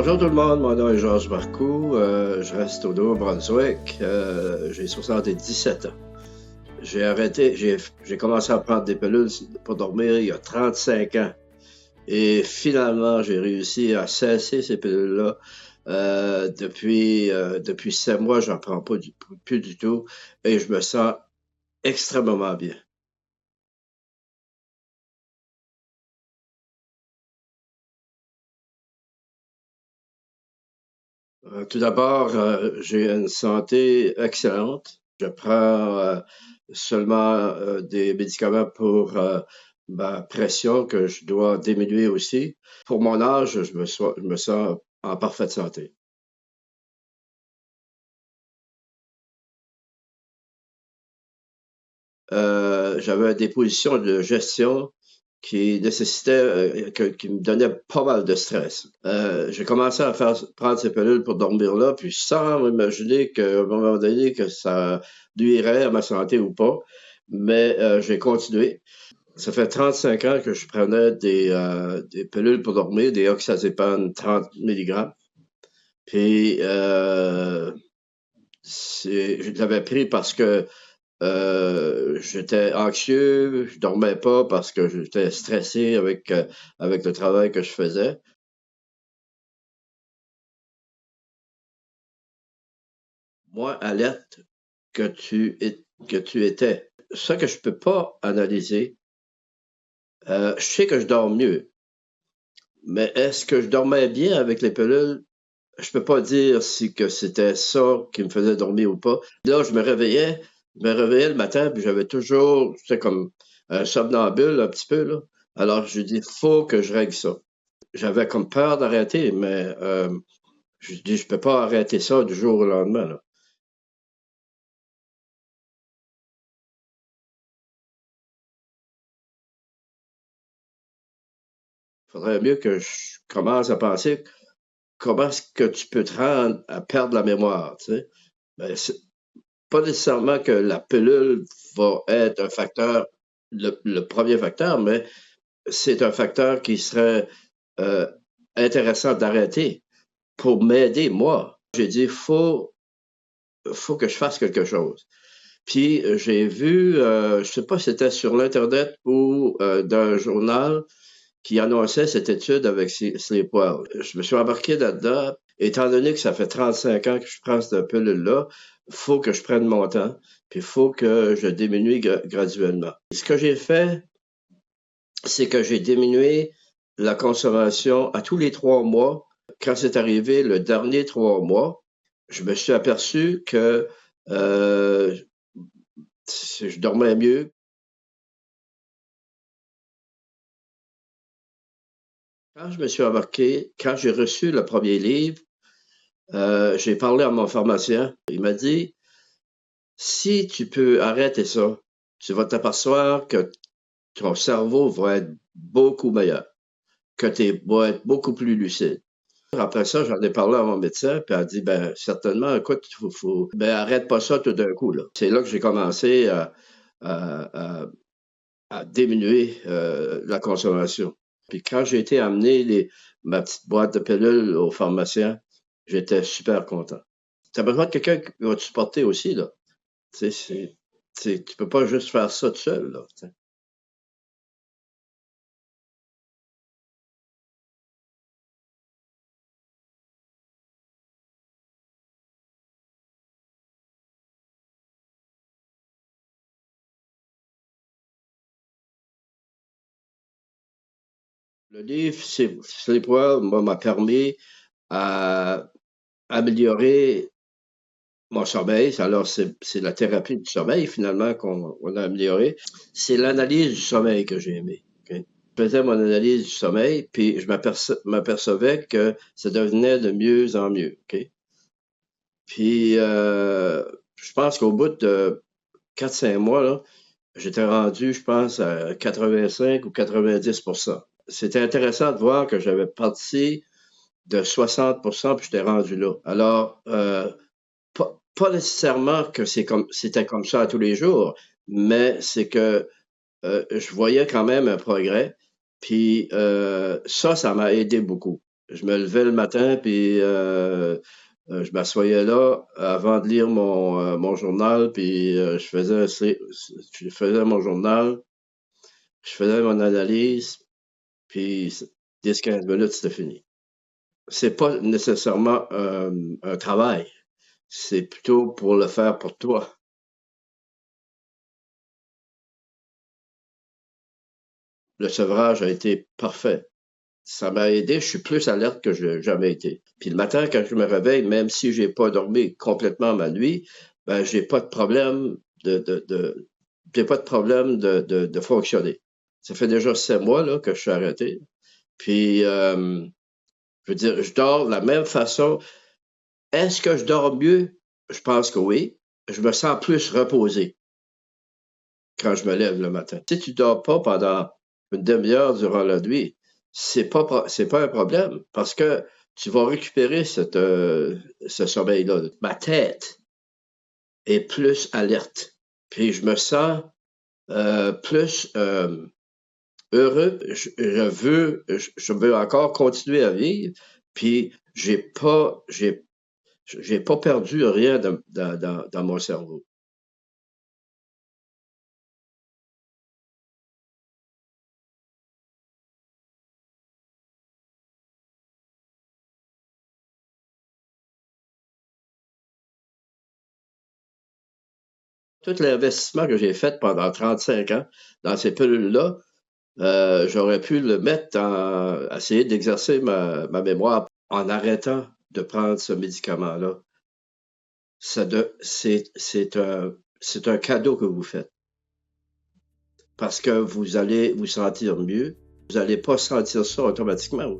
Bonjour tout le monde, mon nom est Georges Marcoux, je reste au Nouveau-Brunswick, j'ai 77 ans. J'ai commencé à prendre des pilules pour dormir il y a 35 ans. Et finalement, j'ai réussi à cesser ces pilules-là. Depuis 7 mois, j'en prends pas plus du tout et je me sens extrêmement bien. Tout d'abord, j'ai une santé excellente. Je prends seulement des médicaments pour ma pression que je dois diminuer aussi. Pour mon âge, je me sens en parfaite santé. J'avais des positions de gestion qui nécessitaient, qui me donnaient pas mal de stress. J'ai commencé à prendre ces pilules pour dormir là, puis sans m'imaginer qu'à un moment donné, que ça nuirait à ma santé ou pas. Mais j'ai continué. Ça fait 35 ans que je prenais des pilules pour dormir, des oxazépam 30 mg. Puis je l'avais pris parce que j'étais anxieux, je dormais pas parce que j'étais stressé avec le travail que je faisais. Moins alerte que tu étais. Ça que je peux pas analyser, je sais que je dors mieux, mais est-ce que je dormais bien avec les pilules? Je peux pas dire si que c'était ça qui me faisait dormir ou pas. Là, je me réveillais le matin, puis j'avais toujours, c'était comme un somnambule un petit peu, là. Alors, je dis, faut que je règle ça. J'avais comme peur d'arrêter, mais je dis, je peux pas arrêter ça du jour au lendemain, là. Faudrait mieux que je commence à penser comment est-ce que tu peux te rendre à perdre la mémoire, tu sais. Ben, c'est pas nécessairement que la pilule va être un facteur, le premier facteur, mais c'est un facteur qui serait euh, intéressant d'arrêter pour m'aider, moi. J'ai dit, faut que je fasse quelque chose. Puis j'ai vu, je sais pas si c'était sur l'Internet ou dans un journal qui annonçait cette étude avec Sleepwell. Je me suis embarqué là-dedans. Étant donné que ça fait 35 ans que je prends cette pilule-là, faut que je prenne mon temps, puis il faut que je diminue graduellement. Ce que j'ai fait, c'est que j'ai diminué la consommation à tous les 3 mois. Quand c'est arrivé le dernier 3 mois, je me suis aperçu que euh, je dormais mieux. Quand je me suis embarqué, quand j'ai reçu le premier livre, j'ai parlé à mon pharmacien. Il m'a dit, si tu peux arrêter ça, tu vas t'apercevoir que ton cerveau va être beaucoup meilleur, que tu vas être beaucoup plus lucide. Après ça, j'en ai parlé à mon médecin, puis elle a dit, ben, certainement, écoute, ben, arrête pas ça tout d'un coup, là. C'est là que j'ai commencé à, à diminuer la consommation. Puis quand j'ai été amener ma petite boîte de pilules au pharmacien, j'étais super content. Tu as besoin de quelqu'un qui va te supporter aussi, là. Tu sais, tu peux pas juste faire ça tout seul, là. Tu sais. Le livre, Sleepwell m'a permis à améliorer mon sommeil. Alors, c'est la thérapie du sommeil, finalement, qu'on a amélioré. C'est l'analyse du sommeil que j'ai aimé. OK? Je faisais mon analyse du sommeil, puis je m'apercevais que ça devenait de mieux en mieux. OK? Puis, je pense qu'au bout de 4 5 mois, là, j'étais rendu, je pense, à 85 ou 90%. C'était intéressant de voir que j'avais parti de 60%, puis j'étais rendu là. Alors, pas nécessairement que c'était comme ça tous les jours, mais c'est que je voyais quand même un progrès. Puis ça m'a aidé beaucoup. Je me levais le matin, puis je m'assoyais là avant de lire mon journal, puis je faisais mon journal, je faisais mon analyse, puis 10-15 minutes, c'était fini. C'est pas nécessairement un travail, c'est plutôt pour le faire pour toi. Le sevrage a été parfait. Ça m'a aidé, je suis plus alerte que je n'ai jamais été. Puis le matin, quand je me réveille, même si j'ai pas dormi complètement ma nuit, ben j'ai pas de problème j'ai pas de problème de fonctionner. Ça fait déjà 7 mois là, que je suis arrêté. Puis je veux dire, je dors de la même façon. Est-ce que je dors mieux? Je pense que oui. Je me sens plus reposé quand je me lève le matin. Si tu dors pas pendant une demi-heure durant la nuit, c'est pas un problème parce que tu vas récupérer ce sommeil-là. Ma tête est plus alerte. Puis je me sens plus heureux. Je veux encore continuer à vivre. Puis j'ai pas perdu rien dans mon cerveau. Tout l'investissement que j'ai fait pendant 35 ans dans ces pilules-là, j'aurais pu le mettre essayer d'exercer ma mémoire en arrêtant de prendre ce médicament-là. C'est un cadeau que vous faites parce que vous allez vous sentir mieux. Vous n'allez pas sentir ça automatiquement.